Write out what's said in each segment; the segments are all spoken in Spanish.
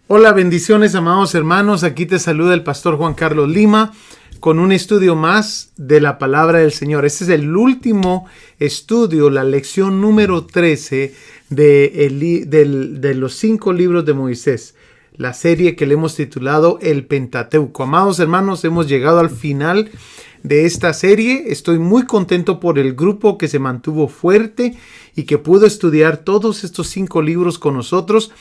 Hola, bendiciones, amados hermanos. Aquí te saluda el pastor Juan Carlos Lima con un estudio más de la palabra del Señor. Este es el último estudio, la lección número 13 de los 5 libros de Moisés, la serie que le hemos titulado El Pentateuco. Amados hermanos, hemos llegado al final de esta serie. Estoy muy contento por el grupo que se mantuvo fuerte y que pudo estudiar todos estos 5 libros con nosotros.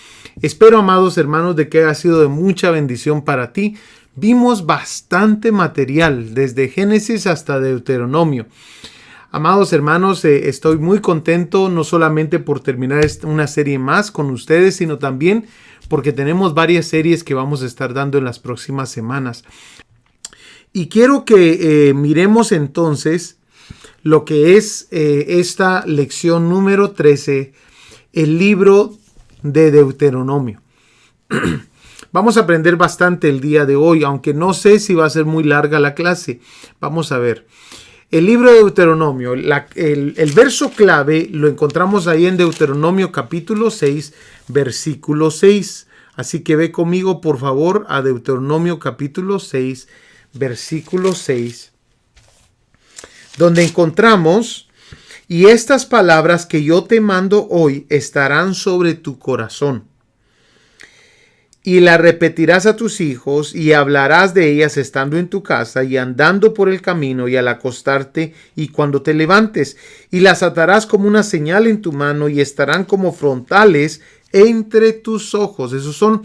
Espero, amados hermanos, de que haya sido de mucha bendición para ti. Vimos bastante material, desde Génesis hasta Deuteronomio. Amados hermanos, estoy muy contento no solamente por terminar una serie más con ustedes, sino también porque tenemos varias series que vamos a estar dando en las próximas semanas. Y quiero que miremos entonces lo que es esta lección número 13, el libro de Deuteronomio. Vamos a aprender bastante el día de hoy, aunque no sé si va a ser muy larga la clase. Vamos a ver. El libro de Deuteronomio, el verso clave lo encontramos ahí en Deuteronomio capítulo 6, versículo 6. Así que ve conmigo, por favor, a Deuteronomio capítulo 6, versículo 6, donde encontramos: y estas palabras que yo te mando hoy estarán sobre tu corazón, y las repetirás a tus hijos, y hablarás de ellas estando en tu casa, y andando por el camino, y al acostarte, y cuando te levantes, y las atarás como una señal en tu mano, y estarán como frontales entre tus ojos. Esos son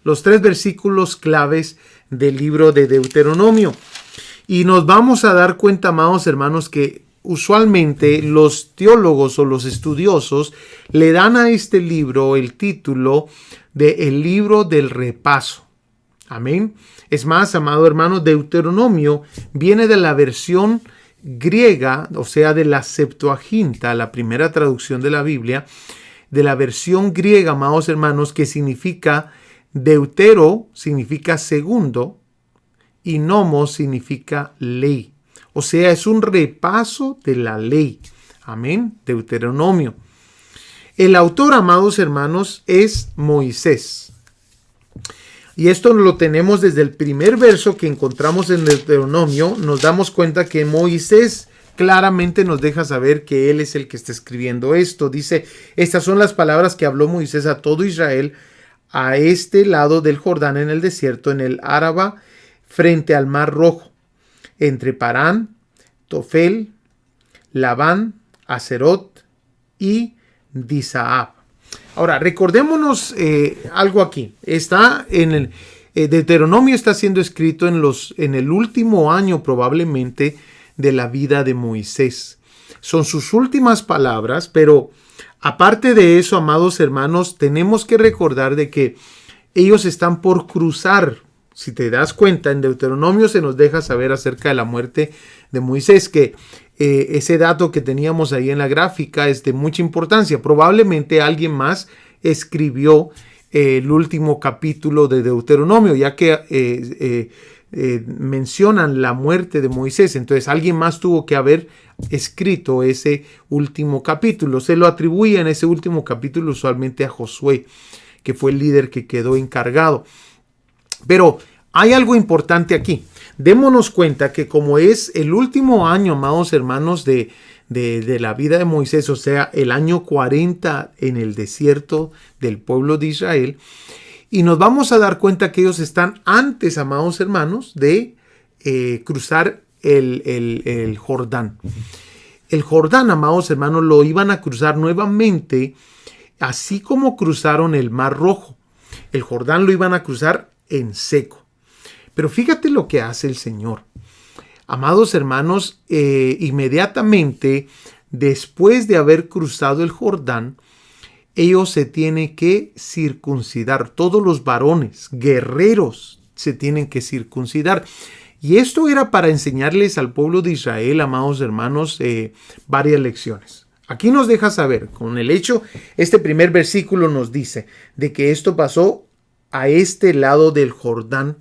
los 3 versículos claves del libro de Deuteronomio. Y nos vamos a dar cuenta, amados hermanos, que usualmente los teólogos o los estudiosos le dan a este libro el título de el libro del repaso. Amén. Es más, amado hermano, Deuteronomio viene de la versión griega, o sea, de la Septuaginta, la primera traducción de la Biblia, de la versión griega, amados hermanos, que significa deutero, significa segundo, y nomos significa ley. O sea, es un repaso de la ley. Amén. Deuteronomio. El autor, amados hermanos, es Moisés. Y esto lo tenemos desde el primer verso que encontramos en Deuteronomio. Nos damos cuenta que Moisés claramente nos deja saber que él es el que está escribiendo esto. Dice: estas son las palabras que habló Moisés a todo Israel a este lado del Jordán en el desierto, en el Áraba, frente al Mar Rojo, entre Parán, Tofel, Labán, Aserot y Disaab. Ahora, recordémonos algo aquí. Está en el Deuteronomio está siendo escrito en el último año probablemente de la vida de Moisés. Son sus últimas palabras, pero aparte de eso, amados hermanos, tenemos que recordar de que ellos están por cruzar. Si te das cuenta, en Deuteronomio se nos deja saber acerca de la muerte de Moisés, que ese dato que teníamos ahí en la gráfica es de mucha importancia. Probablemente alguien más escribió el último capítulo de Deuteronomio, ya que mencionan la muerte de Moisés. Entonces alguien más tuvo que haber escrito ese último capítulo. Se lo atribuyen ese último capítulo usualmente a Josué, que fue el líder que quedó encargado. Pero hay algo importante aquí. Démonos cuenta que como es el último año, amados hermanos, de la vida de Moisés, o sea, el año 40 en el desierto del pueblo de Israel, y nos vamos a dar cuenta que ellos están antes, amados hermanos, de cruzar el Jordán. El Jordán, amados hermanos, lo iban a cruzar nuevamente, así como cruzaron el Mar Rojo. El Jordán lo iban a cruzar en seco. Pero fíjate lo que hace el Señor. Amados hermanos, inmediatamente después de haber cruzado el Jordán, ellos se tienen que circuncidar. Todos los varones, guerreros, se tienen que circuncidar. Y esto era para enseñarles al pueblo de Israel, amados hermanos, varias lecciones. Aquí nos deja saber, con el hecho, este primer versículo nos dice de que esto pasó a este lado del Jordán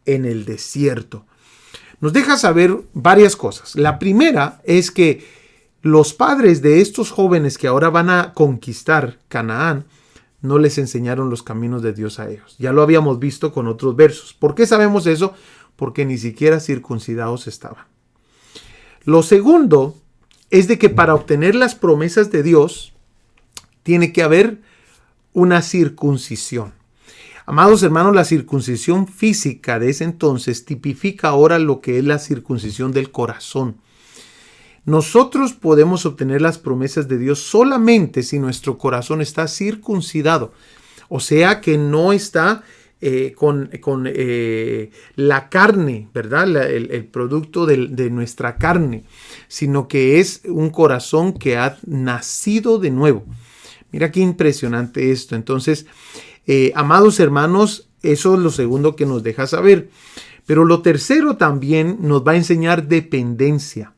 en el desierto. Nos deja saber varias cosas. La primera es que los padres de estos jóvenes que ahora van a conquistar Canaán no les enseñaron los caminos de Dios a ellos. Ya lo habíamos visto con otros versos. ¿Por qué sabemos eso? Porque ni siquiera circuncidados estaban. Lo segundo es de que para obtener las promesas de Dios tiene que haber una circuncisión. Amados hermanos, la circuncisión física de ese entonces tipifica ahora lo que es la circuncisión del corazón. Nosotros podemos obtener las promesas de Dios solamente si nuestro corazón está circuncidado, o sea que no está con la carne, ¿verdad? El producto de nuestra carne, sino que es un corazón que ha nacido de nuevo. Mira qué impresionante esto. Entonces, amados hermanos, eso es lo segundo que nos deja saber. Pero lo tercero también nos va a enseñar dependencia.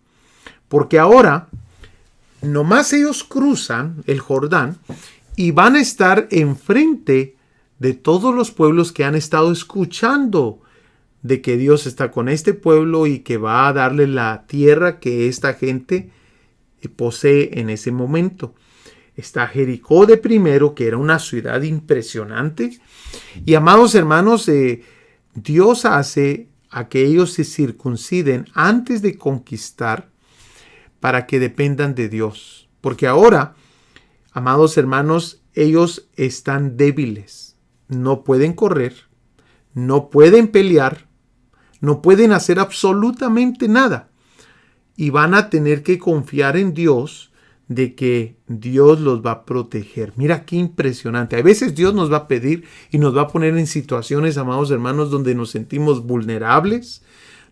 Porque ahora, nomás ellos cruzan el Jordán y van a estar enfrente de todos los pueblos que han estado escuchando de que Dios está con este pueblo y que va a darle la tierra que esta gente posee en ese momento. Está Jericó de primero, que era una ciudad impresionante. Y amados hermanos, Dios hace a que ellos se circunciden antes de conquistar para que dependan de Dios. Porque ahora, amados hermanos, ellos están débiles. No pueden correr, no pueden pelear, no pueden hacer absolutamente nada. Y van a tener que confiar en Dios de que Dios los va a proteger. Mira qué impresionante. A veces Dios nos va a pedir y nos va a poner en situaciones, amados hermanos, donde nos sentimos vulnerables,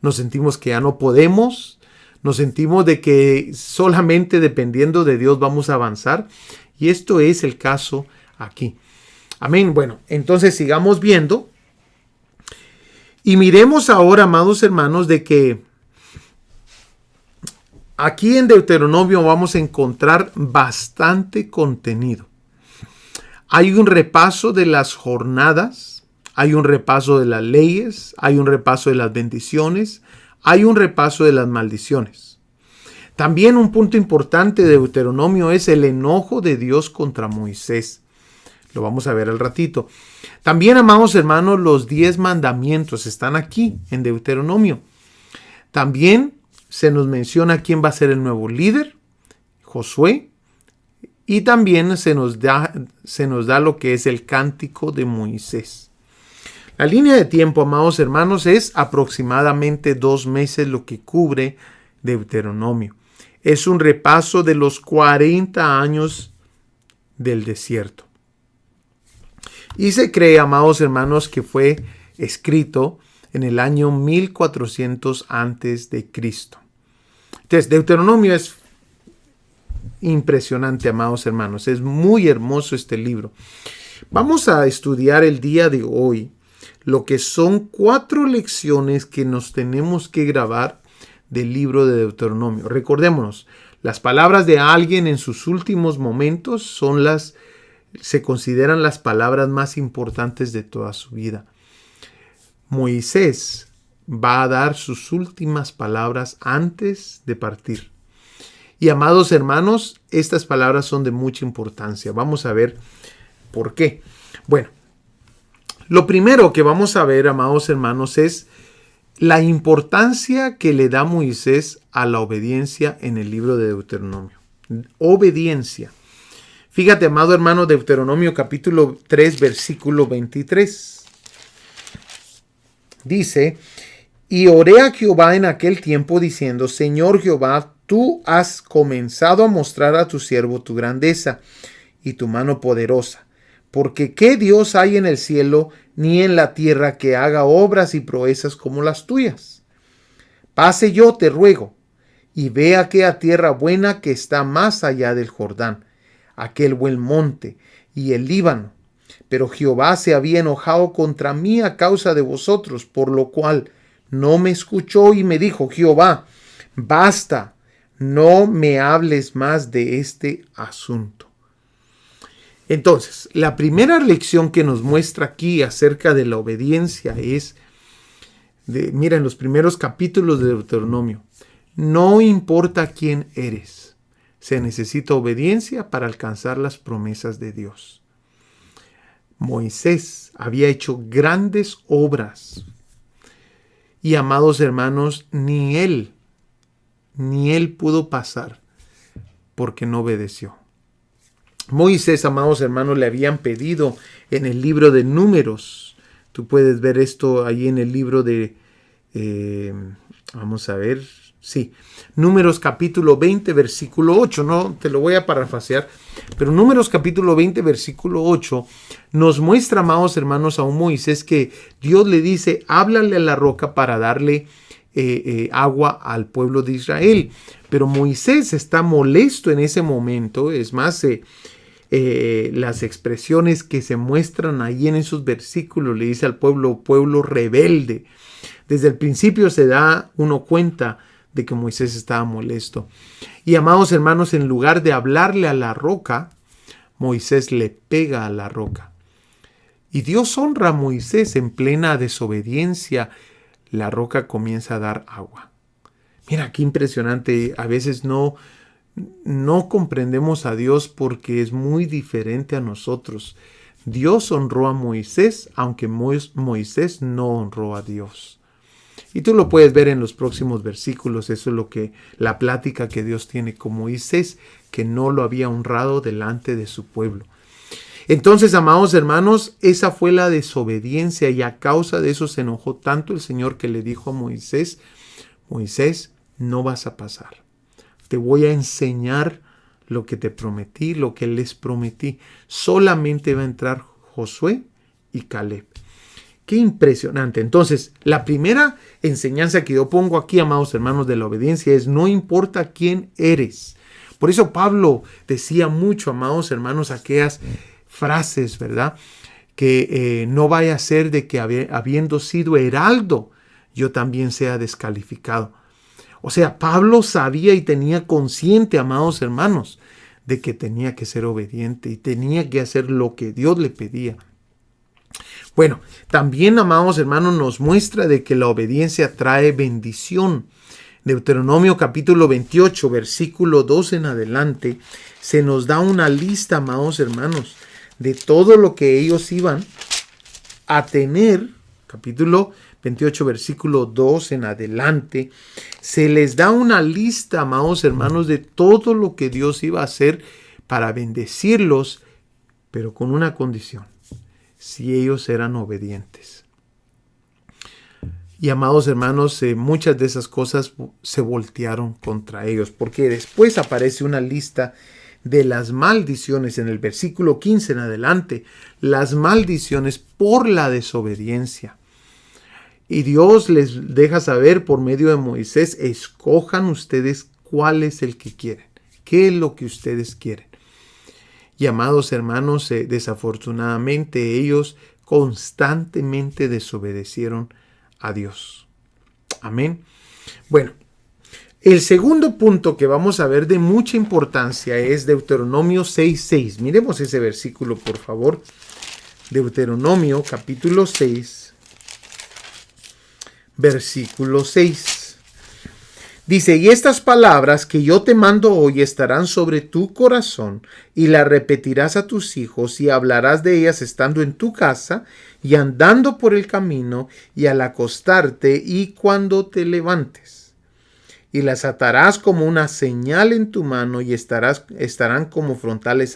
nos sentimos que ya no podemos, nos sentimos de que solamente dependiendo de Dios vamos a avanzar. Y esto es el caso aquí. Amén. Bueno, entonces sigamos viendo. Y miremos ahora, amados hermanos, de que aquí en Deuteronomio vamos a encontrar bastante contenido. Hay un repaso de las jornadas, hay un repaso de las leyes, hay un repaso de las bendiciones, hay un repaso de las maldiciones. También un punto importante de Deuteronomio es el enojo de Dios contra Moisés. Lo vamos a ver al ratito. También, amados hermanos, los 10 mandamientos están aquí en Deuteronomio. También se nos menciona quién va a ser el nuevo líder, Josué. Y también se nos da lo que es el cántico de Moisés. La línea de tiempo, amados hermanos, es aproximadamente 2 meses lo que cubre Deuteronomio. Es un repaso de los 40 años del desierto. Y se cree, amados hermanos, que fue escrito en el año 1400 antes de Cristo. Entonces, Deuteronomio es impresionante, amados hermanos. Es muy hermoso este libro. Vamos a estudiar el día de hoy lo que son 4 lecciones que nos tenemos que grabar del libro de Deuteronomio. Recordémonos, las palabras de alguien en sus últimos momentos se consideran las palabras más importantes de toda su vida. Moisés va a dar sus últimas palabras antes de partir. Y amados hermanos, estas palabras son de mucha importancia. Vamos a ver por qué. Bueno, lo primero que vamos a ver, amados hermanos, es la importancia que le da Moisés a la obediencia en el libro de Deuteronomio. Obediencia. Fíjate, amado hermano, Deuteronomio capítulo 3, versículo 23. Dice: y oré a Jehová en aquel tiempo diciendo: Señor Jehová, tú has comenzado a mostrar a tu siervo tu grandeza y tu mano poderosa. Porque ¿qué Dios hay en el cielo ni en la tierra que haga obras y proezas como las tuyas? Pase yo, te ruego, y ve aquella tierra buena que está más allá del Jordán, aquel buen monte y el Líbano. Pero Jehová se había enojado contra mí a causa de vosotros, por lo cual no me escuchó y me dijo: Jehová, basta, no me hables más de este asunto. Entonces, la primera lección que nos muestra aquí acerca de la obediencia es, mira, en los primeros capítulos de Deuteronomio, no importa quién eres, se necesita obediencia para alcanzar las promesas de Dios. Moisés había hecho grandes obras. Y amados hermanos, ni él pudo pasar porque no obedeció. Moisés, amados hermanos, le habían pedido en el libro de Números. Tú puedes ver esto ahí en el libro de, vamos a ver, sí, Números capítulo 20, versículo 8. No te lo voy a parafrasear, pero Números capítulo 20, versículo 8 nos muestra, amados hermanos, a un Moisés que Dios le dice, háblale a la roca para darle agua al pueblo de Israel. Pero Moisés está molesto en ese momento. Es más, las expresiones que se muestran ahí en esos versículos, le dice al pueblo, pueblo rebelde. Desde el principio se da uno cuenta de que Moisés estaba molesto. Y amados hermanos, en lugar de hablarle a la roca, Moisés le pega a la roca. Y Dios honra a Moisés en plena desobediencia. La roca comienza a dar agua. Mira qué impresionante. A veces no comprendemos a Dios porque es muy diferente a nosotros. Dios honró a Moisés, aunque Moisés no honró a Dios. Y tú lo puedes ver en los próximos versículos. Eso es lo que la plática que Dios tiene con Moisés, que no lo había honrado delante de su pueblo. Entonces, amados hermanos, esa fue la desobediencia, y a causa de eso se enojó tanto el Señor que le dijo a Moisés, Moisés, no vas a pasar. Te voy a enseñar lo que te prometí, lo que les prometí. Solamente va a entrar Josué y Caleb. Qué impresionante. Entonces, la primera enseñanza que yo pongo aquí, amados hermanos, de la obediencia es: no importa quién eres. Por eso Pablo decía mucho, amados hermanos, aquellas frases, ¿verdad? Que no vaya a ser de que habiendo sido heraldo, yo también sea descalificado. O sea, Pablo sabía y tenía consciente, amados hermanos, de que tenía que ser obediente y tenía que hacer lo que Dios le pedía. Bueno, también, amados hermanos, nos muestra de que la obediencia trae bendición. Deuteronomio capítulo 28, versículo 2 en adelante, se nos da una lista, amados hermanos, de todo lo que ellos iban a tener. Capítulo 28, versículo 2 en adelante, se les da una lista, amados hermanos, de todo lo que Dios iba a hacer para bendecirlos, pero con una condición: si ellos eran obedientes. Y, amados hermanos, muchas de esas cosas se voltearon contra ellos, porque después aparece una lista de las maldiciones en el versículo 15 en adelante, las maldiciones por la desobediencia. Y Dios les deja saber por medio de Moisés: escojan ustedes cuál es el que quieren, qué es lo que ustedes quieren. Y, amados hermanos, desafortunadamente ellos constantemente desobedecieron a Dios. Amén. Bueno, el segundo punto que vamos a ver de mucha importancia es Deuteronomio 6:6. Miremos ese versículo, por favor. Deuteronomio capítulo 6, versículo 6. Dice: y estas palabras que yo te mando hoy estarán sobre tu corazón, y las repetirás a tus hijos, y hablarás de ellas estando en tu casa, y andando por el camino, y al acostarte, y cuando te levantes. Y las atarás como una señal en tu mano, y estarán como frontales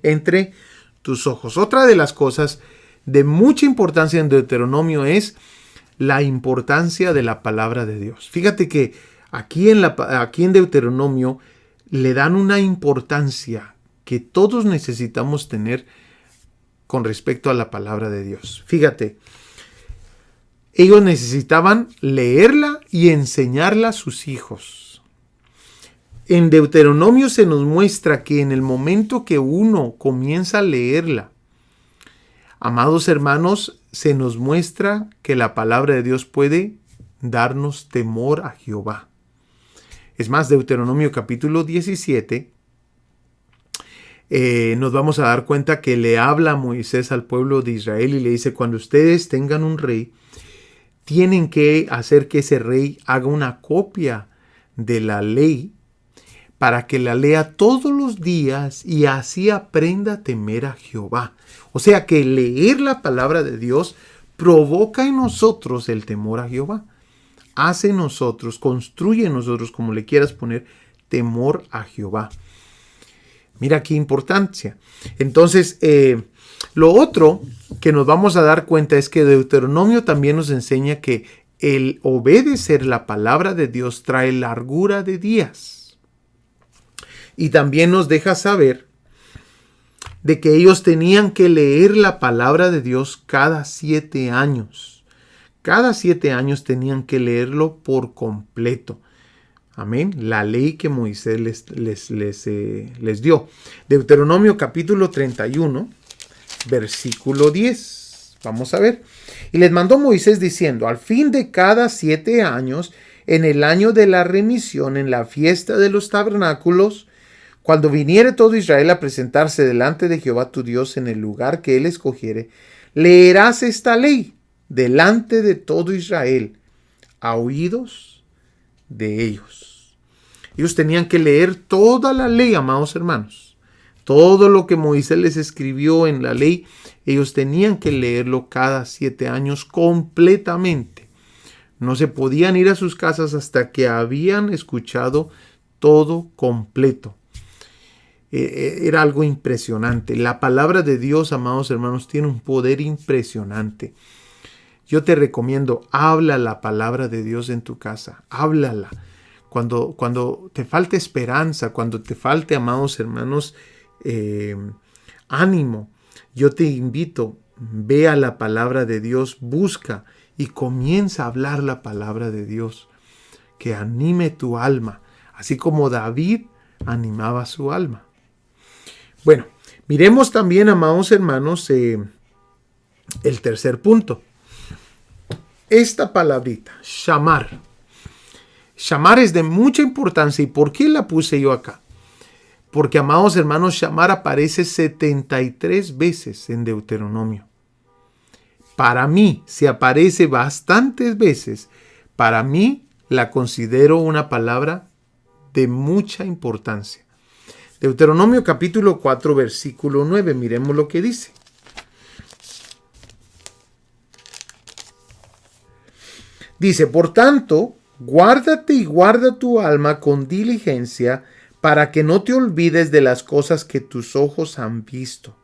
entre tus ojos. Otra de las cosas de mucha importancia en Deuteronomio es la importancia de la palabra de Dios. Fíjate que aquí en Deuteronomio le dan una importancia que todos necesitamos tener con respecto a la palabra de Dios. Fíjate, ellos necesitaban leerla y enseñarla a sus hijos. En Deuteronomio se nos muestra que en el momento que uno comienza a leerla, amados hermanos, se nos muestra que la palabra de Dios puede darnos temor a Jehová. Es más, Deuteronomio capítulo 17, nos vamos a dar cuenta que le habla a Moisés al pueblo de Israel y le dice: cuando ustedes tengan un rey, tienen que hacer que ese rey haga una copia de la ley para que la lea todos los días y así aprenda a temer a Jehová. O sea que leer la palabra de Dios provoca en nosotros el temor a Jehová. Hace en nosotros, construye en nosotros, como le quieras poner, temor a Jehová. Mira qué importancia. Entonces, lo otro que nos vamos a dar cuenta es que Deuteronomio también nos enseña que el obedecer la palabra de Dios trae largura de días. Y también nos deja saber de que ellos tenían que leer la palabra de Dios cada 7 años. Cada 7 años tenían que leerlo por completo. Amén. La ley que Moisés les dio. Deuteronomio capítulo 31, versículo 10. Vamos a ver. Y les mandó Moisés diciendo: al fin de cada 7 años, en el año de la remisión, en la fiesta de los tabernáculos, cuando viniere todo Israel a presentarse delante de Jehová tu Dios en el lugar que él escogiere, leerás esta ley delante de todo Israel, a oídos de ellos. Ellos tenían que leer toda la ley, amados hermanos. Todo lo que Moisés les escribió en la ley, ellos tenían que leerlo cada 7 años completamente. No se podían ir a sus casas hasta que habían escuchado todo completo. Era algo impresionante. La palabra de Dios, amados hermanos, tiene un poder impresionante. Yo te recomiendo, habla la palabra de Dios en tu casa. Háblala. Cuando te falte esperanza, cuando te falte, amados hermanos, ánimo, yo te invito, ve a la palabra de Dios, busca y comienza a hablar la palabra de Dios, que anime tu alma, así como David animaba su alma. Bueno, miremos también, amados hermanos, el tercer punto. Esta palabrita, shamar. Shamar es de mucha importancia. ¿Y por qué la puse yo acá? Porque, amados hermanos, shamar aparece 73 veces en Deuteronomio. Para mí, si aparece bastantes veces, para mí la considero una palabra de mucha importancia. Deuteronomio capítulo 4, versículo 9. Miremos lo que dice. Dice: por tanto, guárdate y guarda tu alma con diligencia, para que no te olvides de las cosas que tus ojos han visto,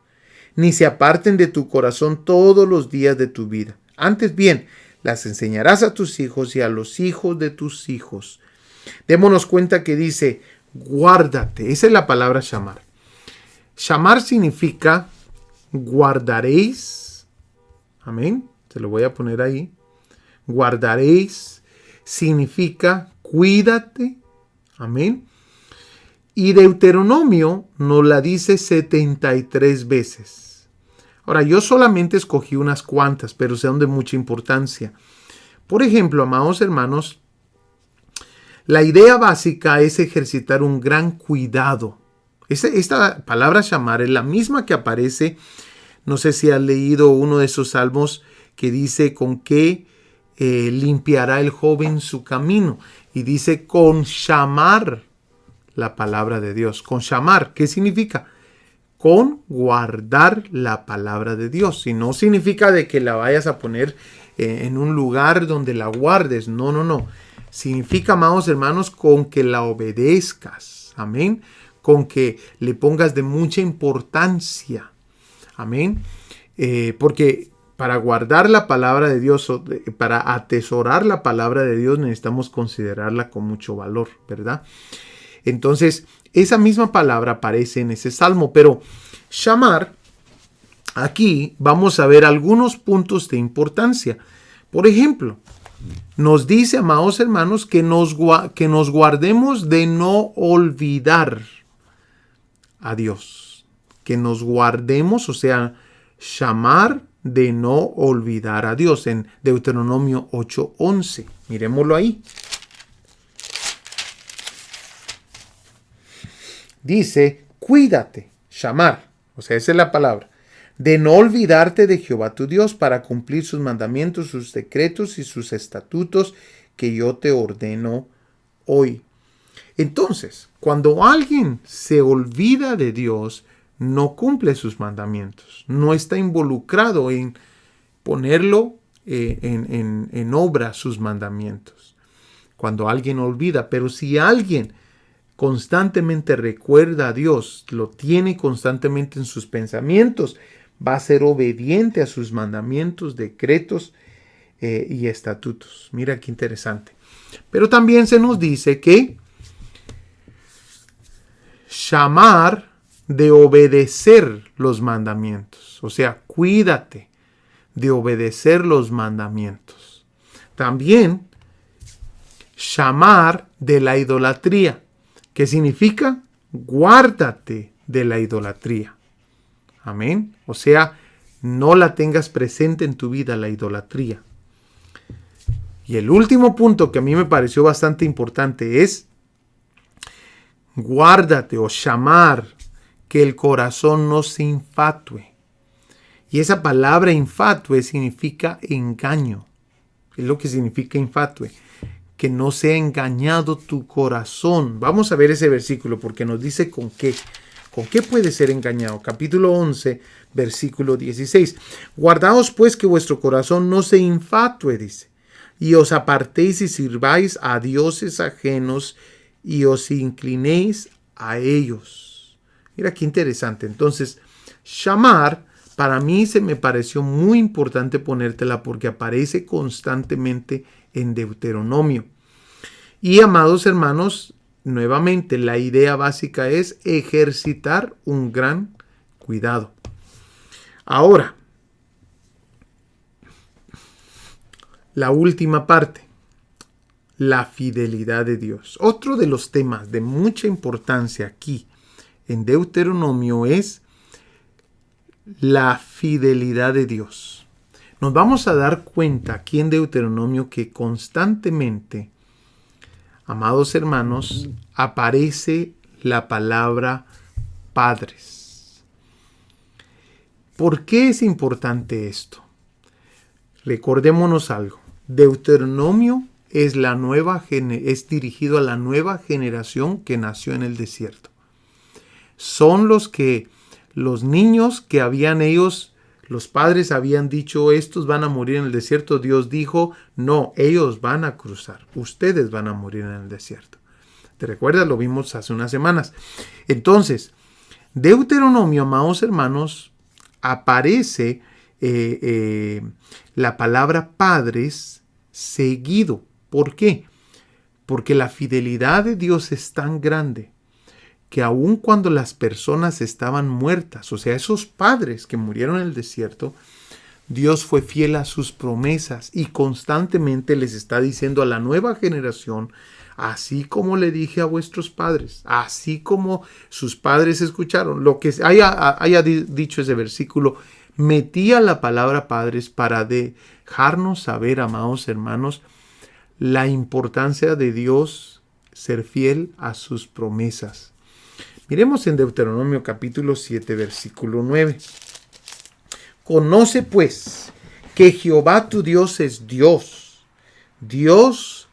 ni se aparten de tu corazón todos los días de tu vida. Antes bien, las enseñarás a tus hijos y a los hijos de tus hijos. Démonos cuenta que dice, guárdate. Esa es la palabra shamar. Shamar significa guardaréis. Amén. Se lo voy a poner ahí. Guardaréis significa cuídate. Amén. Y Deuteronomio nos la dice 73 veces. Ahora, yo solamente escogí unas cuantas, pero son de mucha importancia. Por ejemplo, amados hermanos, la idea básica es ejercitar un gran cuidado. Esta palabra shamar es la misma que aparece, no sé si has leído uno de esos salmos que dice con qué limpiará el joven su camino. Y dice con shamar la palabra de Dios. Con shamar, ¿qué significa? Con guardar la palabra de Dios. Y no significa de que la vayas a poner en un lugar donde la guardes. No. Significa, amados hermanos, con que la obedezcas. Amén. Con que le pongas de mucha importancia. Amén. Porque para guardar la palabra de Dios, para atesorar la palabra de Dios, necesitamos considerarla con mucho valor, ¿verdad? Entonces, esa misma palabra aparece en ese salmo, pero shamar, aquí vamos a ver algunos puntos de importancia. Por ejemplo, nos dice, amados hermanos, que nos guardemos de no olvidar a Dios. Que nos guardemos, o sea, shamar, de no olvidar a Dios, en Deuteronomio 8:11. Miremoslo ahí. Dice, cuídate, shamar, o sea, esa es la palabra, de no olvidarte de Jehová tu Dios para cumplir sus mandamientos, sus decretos y sus estatutos que yo te ordeno hoy. Entonces, cuando alguien se olvida de Dios, no cumple sus mandamientos, no está involucrado en ponerlo en obra sus mandamientos. Cuando alguien olvida, pero si alguien constantemente recuerda a Dios, lo tiene constantemente en sus pensamientos, va a ser obediente a sus mandamientos, decretos y estatutos. Mira qué interesante. Pero también se nos dice que llamar de obedecer los mandamientos. O sea, cuídate de obedecer los mandamientos. También llamar de la idolatría. ¿Qué significa? Guárdate de la idolatría. Amén. O sea, no la tengas presente en tu vida, la idolatría. Y el último punto que a mí me pareció bastante importante es guárdate o llamar que el corazón no se infatúe. Y esa palabra infatúe significa engaño. Es lo que significa infatúe. Que no sea engañado tu corazón. Vamos a ver ese versículo porque nos dice con qué. ¿Con qué puede ser engañado? Capítulo 11, versículo 16. Guardaos pues que vuestro corazón no se infatúe, dice, y os apartéis y sirváis a dioses ajenos y os inclinéis a ellos. Mira qué interesante. Entonces, llamar, para mí se me pareció muy importante ponértela porque aparece constantemente en Deuteronomio. Y amados hermanos, nuevamente la idea básica es ejercitar un gran cuidado. Ahora, la última parte, la fidelidad de Dios. Otro de los temas de mucha importancia aquí en Deuteronomio es la fidelidad de Dios. Nos vamos a dar cuenta aquí en Deuteronomio que constantemente, amados hermanos, aparece la palabra padres. ¿Por qué es importante esto? Recordémonos algo. Deuteronomio es dirigido a la nueva generación que nació en el desierto. Son los niños que los padres habían dicho, estos van a morir en el desierto. Dios dijo, no, ellos van a cruzar. Ustedes van a morir en el desierto. ¿Te recuerdas? Lo vimos hace unas semanas. Entonces, Deuteronomio, amados hermanos, aparece la palabra padres seguido. ¿Por qué? Porque la fidelidad de Dios es tan grande que aun cuando las personas estaban muertas, o sea, esos padres que murieron en el desierto, Dios fue fiel a sus promesas y constantemente les está diciendo a la nueva generación, así como le dije a vuestros padres, así como sus padres escucharon, lo que haya dicho ese versículo, metía la palabra padres para dejarnos saber, amados hermanos, la importancia de Dios ser fiel a sus promesas. Miremos en Deuteronomio capítulo 7, versículo 9. Conoce pues que Jehová tu Dios es Dios, Dios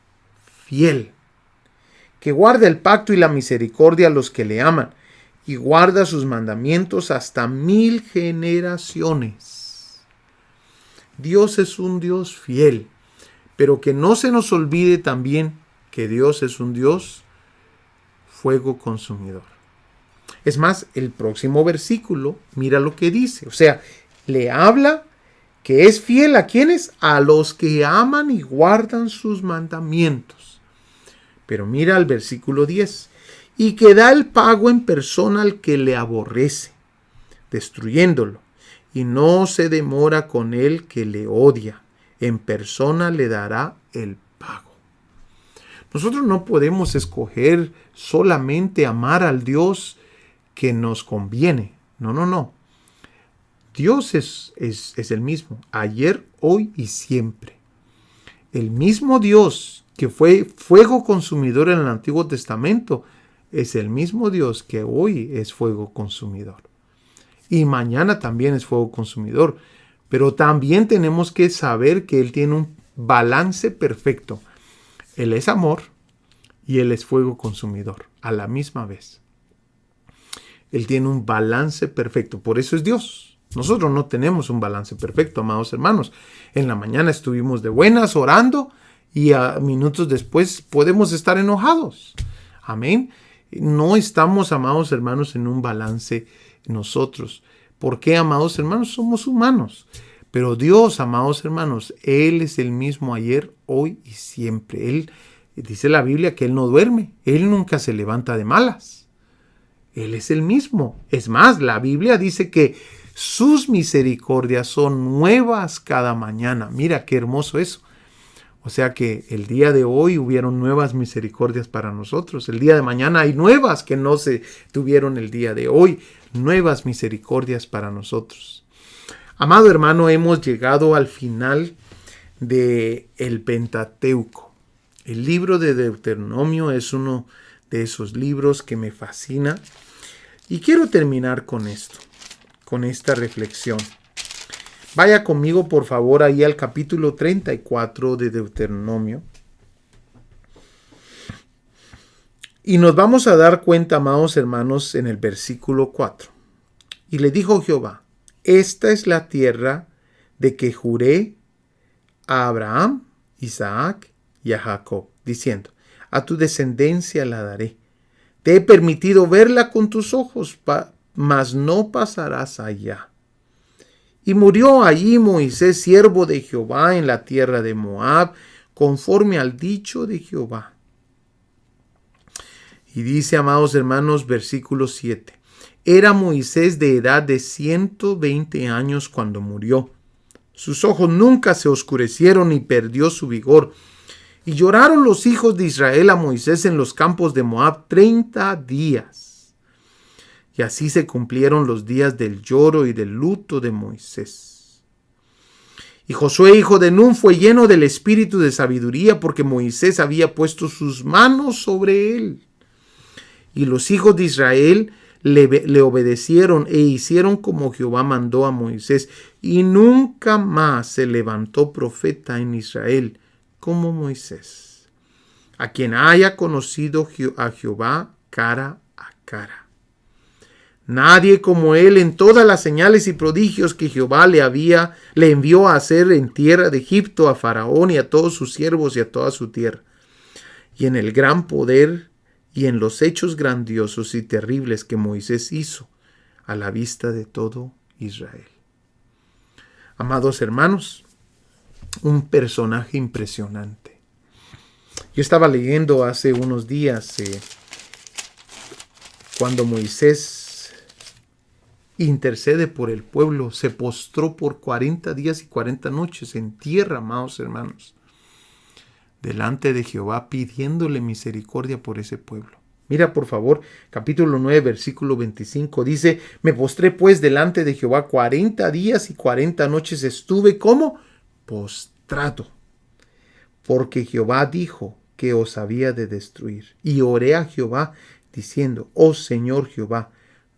fiel, que guarda el pacto y la misericordia a los que le aman y guarda sus mandamientos hasta 1000 generaciones. Dios es un Dios fiel, pero que no se nos olvide también que Dios es un Dios fuego consumidor. Es más, el próximo versículo, mira lo que dice. O sea, le habla que es fiel a quienes, a los que aman y guardan sus mandamientos. Pero mira el versículo 10. Y que da el pago en persona al que le aborrece, destruyéndolo. Y no se demora con el que le odia. En persona le dará el pago. Nosotros no podemos escoger solamente amar al Dios que nos conviene. No. Dios es el mismo, ayer, hoy y siempre. El mismo Dios que fue fuego consumidor en el Antiguo Testamento es el mismo Dios que hoy es fuego consumidor. Y mañana también es fuego consumidor. Pero también tenemos que saber que Él tiene un balance perfecto. Él es amor y Él es fuego consumidor a la misma vez. Él tiene un balance perfecto, por eso es Dios. Nosotros no tenemos un balance perfecto, amados hermanos. En la mañana estuvimos de buenas orando y a minutos después podemos estar enojados. Amén. No estamos, amados hermanos, en un balance nosotros. ¿Por qué, amados hermanos? Somos humanos. Pero Dios, amados hermanos, Él es el mismo ayer, hoy y siempre. Él dice la Biblia que Él no duerme. Él nunca se levanta de malas. Él es el mismo. Es más, la Biblia dice que sus misericordias son nuevas cada mañana. Mira qué hermoso eso. O sea que el día de hoy hubieron nuevas misericordias para nosotros. El día de mañana hay nuevas que no se tuvieron el día de hoy. Nuevas misericordias para nosotros. Amado hermano, hemos llegado al final del Pentateuco. El libro de Deuteronomio es uno de esos libros que me fascina. Y quiero terminar con esto, con esta reflexión. Vaya conmigo, por favor, ahí al capítulo 34 de Deuteronomio. Y nos vamos a dar cuenta, amados hermanos, en el versículo 4. Y le dijo Jehová: esta es la tierra de que juré a Abraham, Isaac y a Jacob, diciendo: a tu descendencia la daré. Te he permitido verla con tus ojos, mas no pasarás allá. Y murió allí Moisés, siervo de Jehová, en la tierra de Moab, conforme al dicho de Jehová. Y dice, amados hermanos, versículo 7. Era Moisés de edad de 120 años cuando murió. Sus ojos nunca se oscurecieron ni perdió su vigor. Y lloraron los hijos de Israel a Moisés en los campos de Moab 30 días. Y así se cumplieron los días del lloro y del luto de Moisés. Y Josué, hijo de Nun, fue lleno del espíritu de sabiduría, porque Moisés había puesto sus manos sobre él. Y los hijos de Israel le obedecieron e hicieron como Jehová mandó a Moisés. Y nunca más se levantó profeta en Israel como Moisés, a quien haya conocido a Jehová cara a cara. Nadie como él en todas las señales y prodigios que Jehová le envió a hacer en tierra de Egipto a Faraón y a todos sus siervos y a toda su tierra, y en el gran poder y en los hechos grandiosos y terribles que Moisés hizo a la vista de todo Israel. Amados hermanos, un personaje impresionante. Yo estaba leyendo hace unos días cuando Moisés intercede por el pueblo, se postró por 40 días y 40 noches en tierra, amados hermanos, delante de Jehová, pidiéndole misericordia por ese pueblo. Mira, por favor, capítulo 9, versículo 25, dice: me postré pues delante de Jehová 40 días y 40 noches estuve como postrado, porque Jehová dijo que os había de destruir. Y oré a Jehová diciendo: oh Señor Jehová,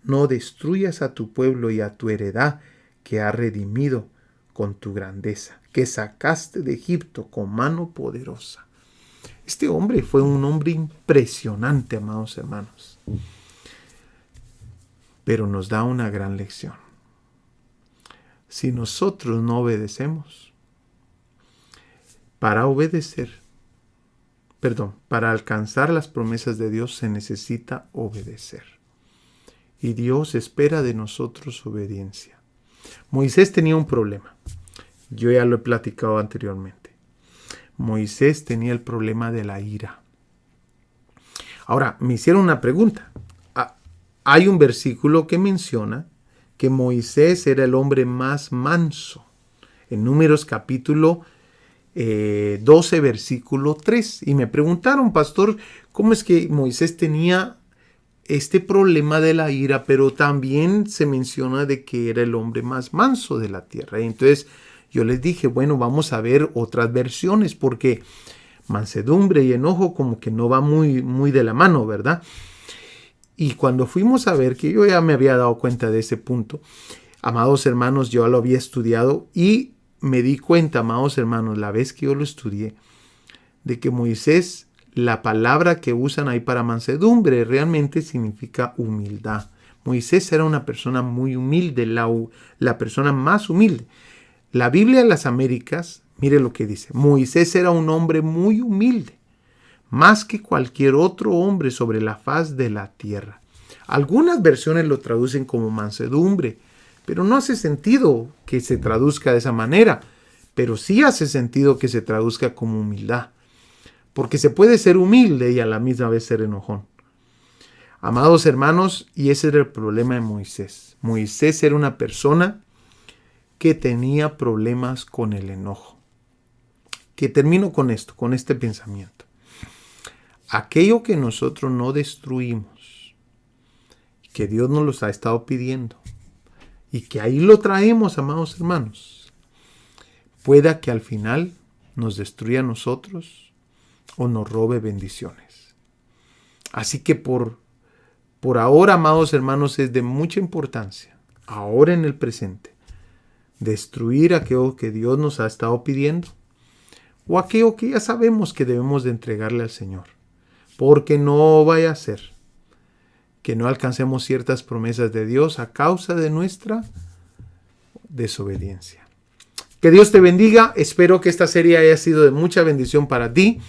no destruyas a tu pueblo y a tu heredad que ha redimido con tu grandeza, que sacaste de Egipto con mano poderosa. Este hombre fue un hombre impresionante, amados hermanos, pero nos da una gran lección. Si nosotros no obedecemos, para alcanzar las promesas de Dios se necesita obedecer. Y Dios espera de nosotros obediencia. Moisés tenía un problema. Yo ya lo he platicado anteriormente. Moisés tenía el problema de la ira. Ahora, me hicieron una pregunta. Hay un versículo que menciona que Moisés era el hombre más manso. En Números capítulo 12, versículo 3. Y me preguntaron, pastor, ¿cómo es que Moisés tenía este problema de la ira, pero también se menciona de que era el hombre más manso de la tierra? Y entonces yo les dije, bueno, vamos a ver otras versiones, porque mansedumbre y enojo como que no va muy de la mano, ¿verdad? Y cuando fuimos a ver, que yo ya me había dado cuenta de ese punto, amados hermanos, yo lo había estudiado y me di cuenta, amados hermanos, la vez que yo lo estudié, de que Moisés la palabra que usan ahí para mansedumbre realmente significa humildad. Moisés era una persona muy humilde, la persona más humilde. La Biblia de las Américas, mire lo que dice. Moisés era un hombre muy humilde, más que cualquier otro hombre sobre la faz de la tierra. Algunas versiones lo traducen como mansedumbre, pero no hace sentido que se traduzca de esa manera. Pero sí hace sentido que se traduzca como humildad, porque se puede ser humilde y a la misma vez ser enojón. Amados hermanos, y ese era el problema de Moisés. Moisés era una persona que tenía problemas con el enojo. Que termino con esto, con este pensamiento. Aquello que nosotros no destruimos, que Dios nos los ha estado pidiendo, y que ahí lo traemos, amados hermanos, pueda que al final nos destruya a nosotros o nos robe bendiciones. Así que por ahora, amados hermanos, es de mucha importancia, ahora en el presente, destruir aquello que Dios nos ha estado pidiendo o aquello que ya sabemos que debemos de entregarle al Señor, porque no vaya a ser que no alcancemos ciertas promesas de Dios a causa de nuestra desobediencia. Que Dios te bendiga. Espero que esta serie haya sido de mucha bendición para ti.